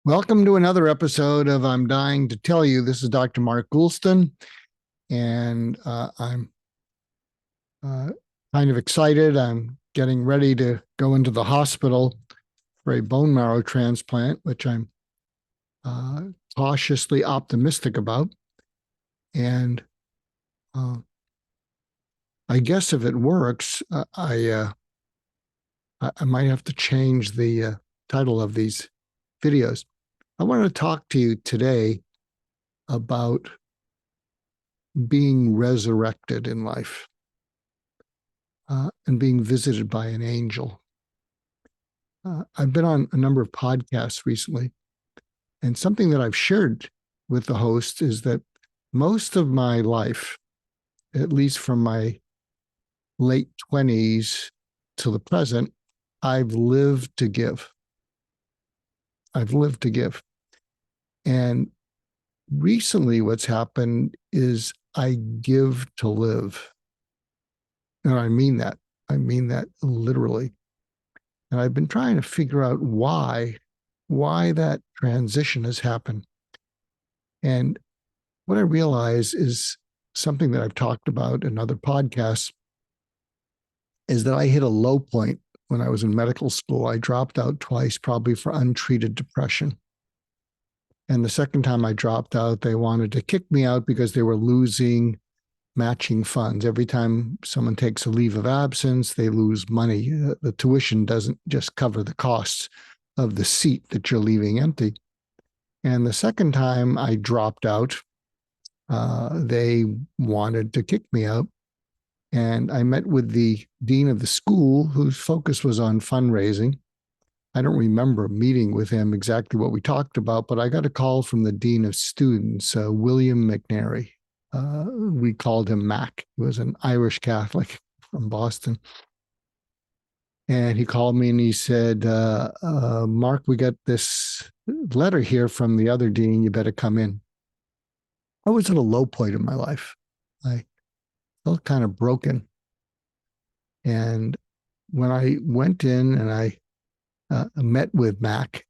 Welcome to another episode of I'm Dying to Tell You. This is Dr. Mark Goulston, and I'm uh, kind of excited. I'm getting ready to go into the hospital for a bone marrow transplant, which I'm uh, cautiously optimistic about. And uh, I guess if it works, I might have to change the title of these videos. I want to talk to you today about being resurrected in life and being visited by an angel. I've been on a number of podcasts recently, and something that I've shared with the host is that most of my life, at least from my late 20s to the present, I've lived to give. I've lived to give. And recently, what's happened is I give to live. And I mean that. I mean that literally. And I've been trying to figure out why that transition has happened. And what I realize is something that I've talked about in other podcasts is that I hit a low point when I was in medical school. I dropped out twice, probably for untreated depression. And the second time I dropped out, they wanted to kick me out because they were losing matching funds. Every time someone takes a leave of absence, they lose money. The tuition doesn't just cover the costs of the seat that you're leaving empty. And the second time I dropped out, they wanted to kick me out. And I met with the dean of the school, whose focus was on fundraising. I don't remember meeting with him exactly what we talked about, but I got a call from the dean of students, William McNary. We called him Mac. He was an Irish Catholic from Boston. And he called me and he said, Mark, we got this letter here from the other dean. You better come in. I was at a low point in my life. I felt kind of broken. And when I went in and I met with Mac,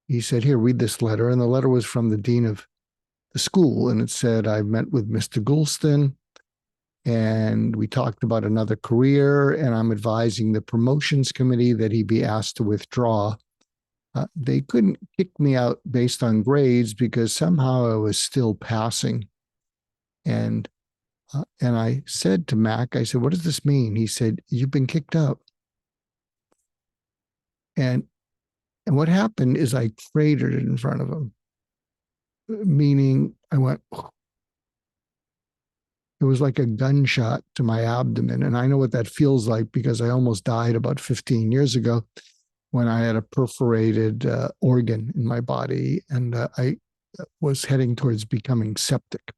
he said, here, read this letter. And the letter was from the dean of the school. And it said, I met with Mr. Goulston and we talked about another career, and I'm advising the promotions committee that he be asked to withdraw. They couldn't kick me out based on grades because somehow I was still passing. And I said to Mac, I said, what does this mean? He said, you've been kicked out. And what happened is I cratered it in front of him, meaning I went, it was like a gunshot to my abdomen. And I know what that feels like because I almost died about 15 years ago when I had a perforated organ in my body, and I was heading towards becoming septic.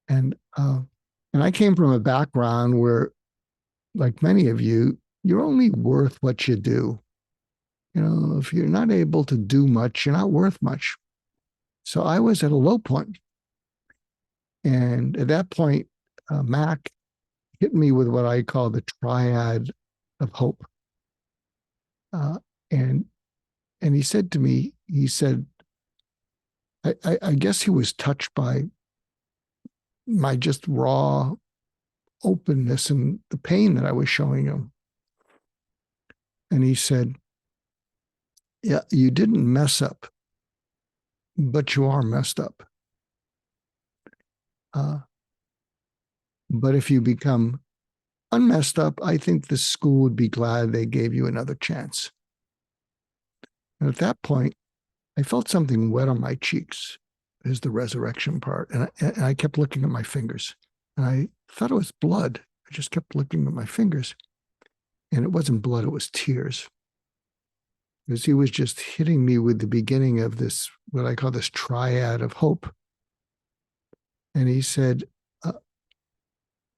And I came from a background where, like many of you, you're only worth what you do. You know, if you're not able to do much, you're not worth much. So I was at a low point. And at that point, Mac hit me with what I call the triad of hope. And he said to me, he said, I guess he was touched by my just raw openness and the pain that I was showing him. And he said, yeah, you didn't mess up, but you are messed up. But if you become unmessed up, I think the school would be glad they gave you another chance. And at that point, I felt something wet on my cheeks. Is the resurrection part. And I kept looking at my fingers. And I thought it was blood. I just kept looking at my fingers. And it wasn't blood, it was tears. Because he was just hitting me with the beginning of this, what I call this triad of hope. And he said,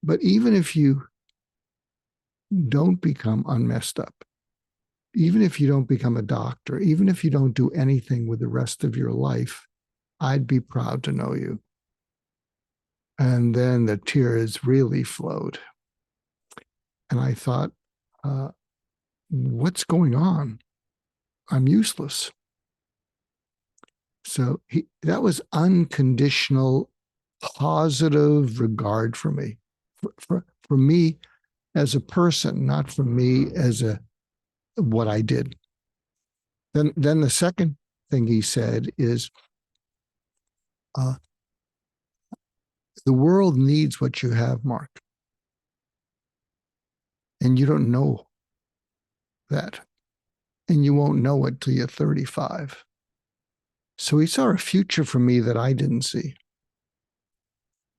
but even if you don't become unmessed up, even if you don't become a doctor, even if you don't do anything with the rest of your life, I'd be proud to know you. And then the tears really flowed. And I thought, what's going on? I'm useless. So that was unconditional, positive regard for me, for me as a person, not for me as what I did. Then the second thing he said is, uh, the world needs what you have, Mark, and you don't know that, and you won't know it till you're 35. So he saw a future for me that I didn't see.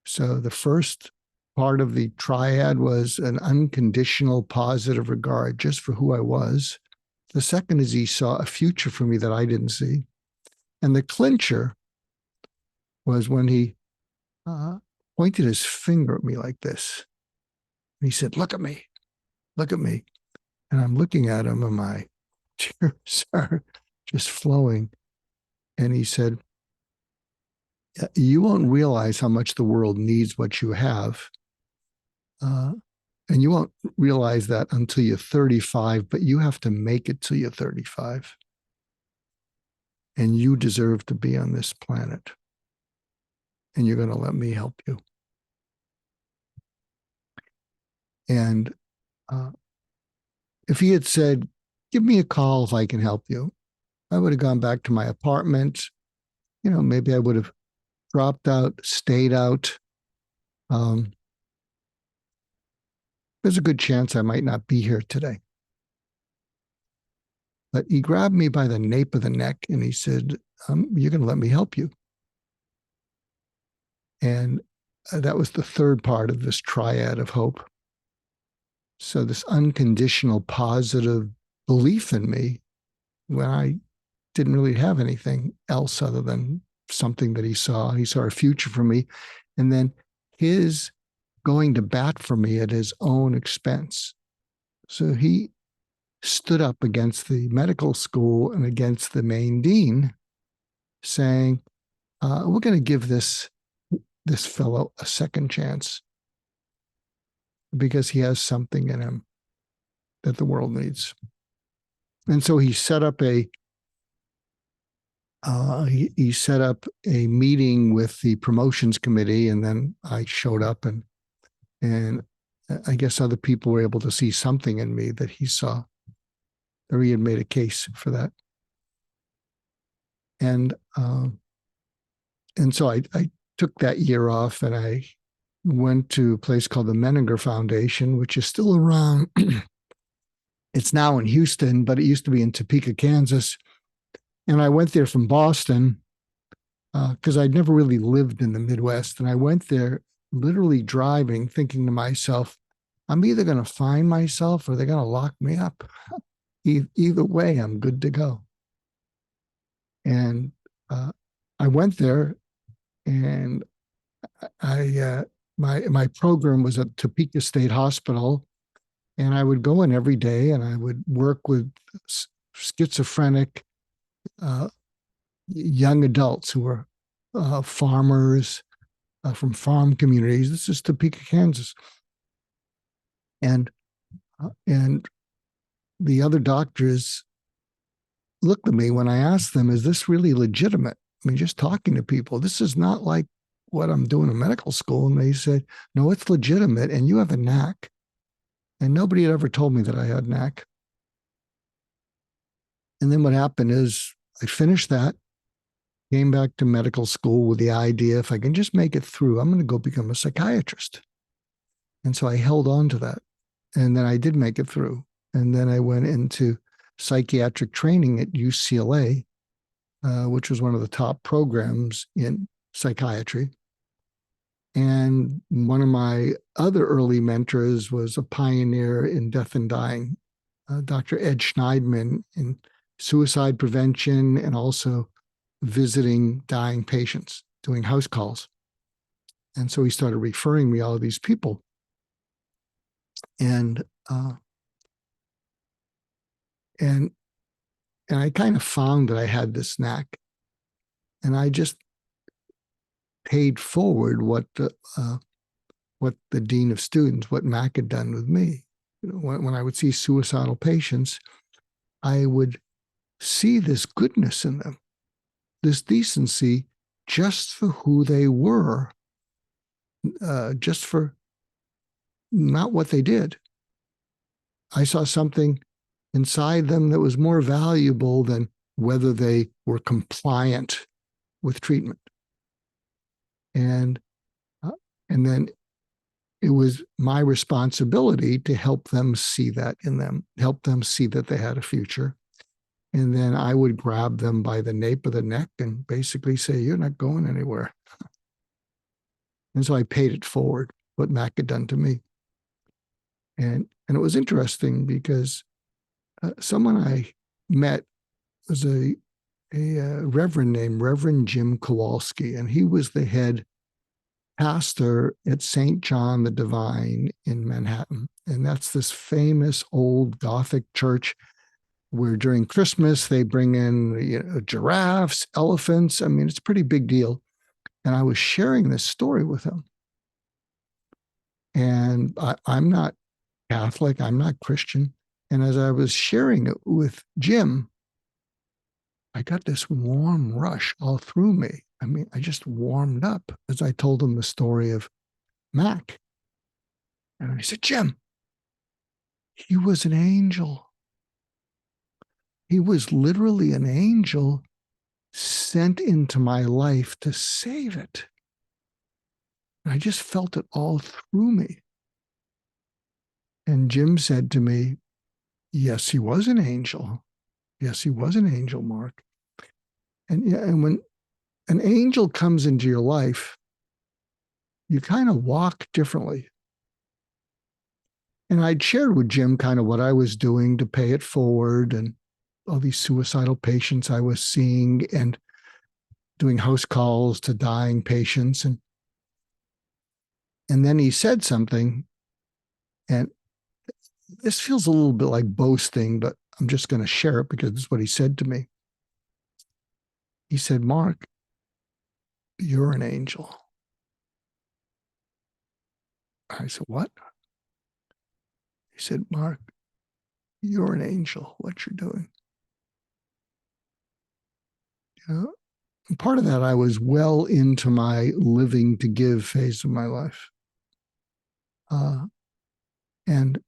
So the first part of the triad was an unconditional positive regard just for who I was. The second is he saw a future for me that I didn't see. And the clincher was when he pointed his finger at me like this. And he said, "Look at me, look at me." And I'm looking at him and my tears are just flowing. And he said, "You won't realize how much the world needs what you have. And you won't realize that until you're 35, but you have to make it till you're 35. And you deserve to be on this planet. And you're going to let me help you." And if he had said, "Give me a call if I can help you," I would have gone back to my apartment. Maybe I would have dropped out, stayed out. There's a good chance I might not be here today. But he grabbed me by the nape of the neck and he said, "You're going to let me help you." And that was the third part of this triad of hope. So this unconditional positive belief in me when I didn't really have anything else other than something that he saw. He saw a future for me. And then his going to bat for me at his own expense. So he stood up against the medical school and against the main dean, saying, "We're going to give this fellow a second chance because he has something in him that the world needs." And so he set up a meeting with the promotions committee, and then I showed up, and I guess other people were able to see something in me that he saw, or he had made a case for that. And so I took that year off, and I went to a place called the Menninger Foundation, which is still around. It's now in Houston, but it used to be in Topeka, Kansas. And I went there from Boston because I'd never really lived in the Midwest. And I went there literally driving, thinking to myself, I'm either going to find myself or they're going to lock me up. Either way, I'm good to go. And I went there, and my program was at Topeka State Hospital, and I would go in every day, and I would work with schizophrenic young adults who were farmers from farm communities. This is Topeka, Kansas, and the other doctors looked at me when I asked them, "Is this really legitimate? I mean, just talking to people. This is not like what I'm doing in medical school." And they said, "No, it's legitimate, and you have a knack." And nobody had ever told me that I had knack. And then what happened is I finished that, came back to medical school with the idea, if I can just make it through, I'm going to go become a psychiatrist. And so I held on to that. And then I did make it through. And then I went into psychiatric training at UCLA, which was one of the top programs in psychiatry. And one of my other early mentors was a pioneer in death and dying, Dr. Ed Schneidman, in suicide prevention and also visiting dying patients, doing house calls. And so he started referring me all of these people. And I kind of found that I had this knack, and I just paid forward what the dean of students, what Mac had done with me. When I would see suicidal patients, I would see this goodness in them, this decency just for who they were, just for not what they did. I saw something inside them that was more valuable than whether they were compliant with treatment. And then it was my responsibility to help them see that in them, help them see that they had a future. And then I would grab them by the nape of the neck and basically say, "You're not going anywhere." And so I paid it forward, what Mac had done to me. And it was interesting because someone I met was a reverend named Reverend Jim Kowalski, and he was the head pastor at St. John the Divine in Manhattan. And that's this famous old Gothic church where during Christmas they bring in giraffes, elephants. I mean, it's a pretty big deal. And I was sharing this story with him. And I'm not Catholic, I'm not Christian. And as I was sharing it with Jim, I got this warm rush all through me. I mean, I just warmed up as I told him the story of Mac. And I said, "Jim, he was an angel. He was literally an angel sent into my life to save it." And I just felt it all through me. And Jim said to me, "Yes, he was an angel. Yes, he was an angel, Mark." And when an angel comes into your life, you kind of walk differently. And I'd shared with Jim kind of what I was doing to pay it forward and all these suicidal patients I was seeing and doing house calls to dying patients. And then he said something, and this feels a little bit like boasting, but I'm just going to share it because it's what he said to me. He said, "Mark, you're an angel." I said, "What?" He said, "Mark, you're an angel, what you're doing." You know, and part of that, I was well into my living to give phase of my life. And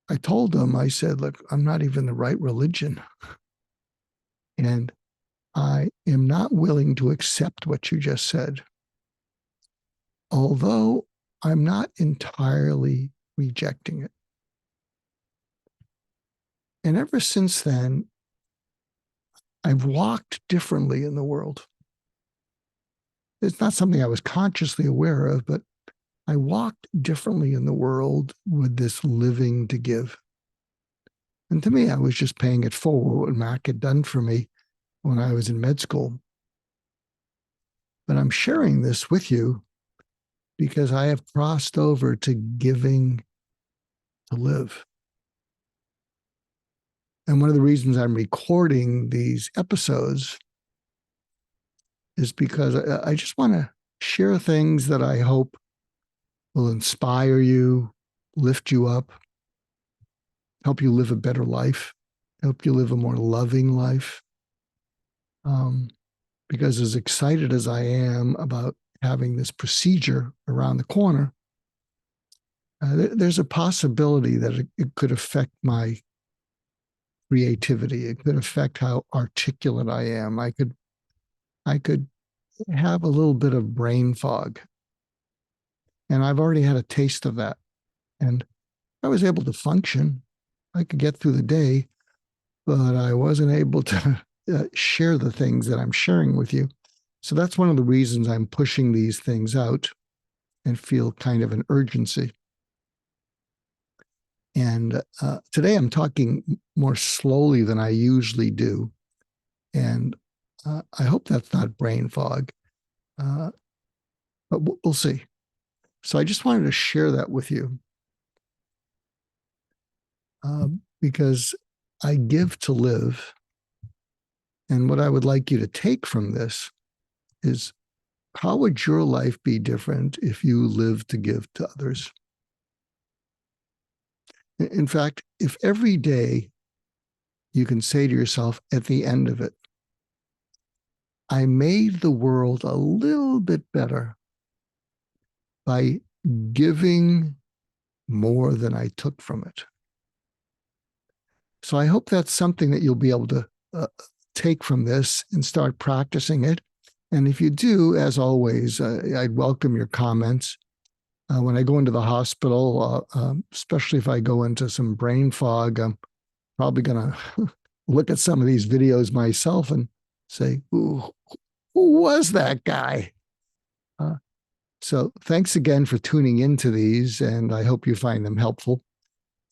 I told him, I said, "Look, I'm not even the right religion. And I am not willing to accept what you just said. Although I'm not entirely rejecting it." And ever since then, I've walked differently in the world. It's not something I was consciously aware of, but I walked differently in the world with this living to give. And to me, I was just paying it forward what Mac had done for me when I was in med school. But I'm sharing this with you because I have crossed over to giving to live. And one of the reasons I'm recording these episodes is because I just want to share things that I hope will inspire you, lift you up, help you live a better life, help you live a more loving life. Because as excited as I am about having this procedure around the corner, there's a possibility that it could affect my creativity. It could affect how articulate I am. I could have a little bit of brain fog. And I've already had a taste of that. And I was able to function. I could get through the day, but I wasn't able to share the things that I'm sharing with you. So that's one of the reasons I'm pushing these things out and feel kind of an urgency. And today I'm talking more slowly than I usually do. And I hope that's not brain fog, but we'll see. So I just wanted to share that with you because I give to live. And what I would like you to take from this is, how would your life be different if you lived to give to others? In fact, if every day you can say to yourself at the end of it, I made the world a little bit better by giving more than I took from it. So I hope that's something that you'll be able to take from this and start practicing it. And if you do, as always, I'd welcome your comments. When I go into the hospital, especially if I go into some brain fog, I'm probably going to look at some of these videos myself and say, who was that guy? So thanks again for tuning into these, and I hope you find them helpful.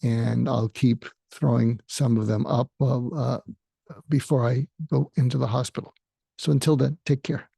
And I'll keep throwing some of them up before I go into the hospital. So until then, take care.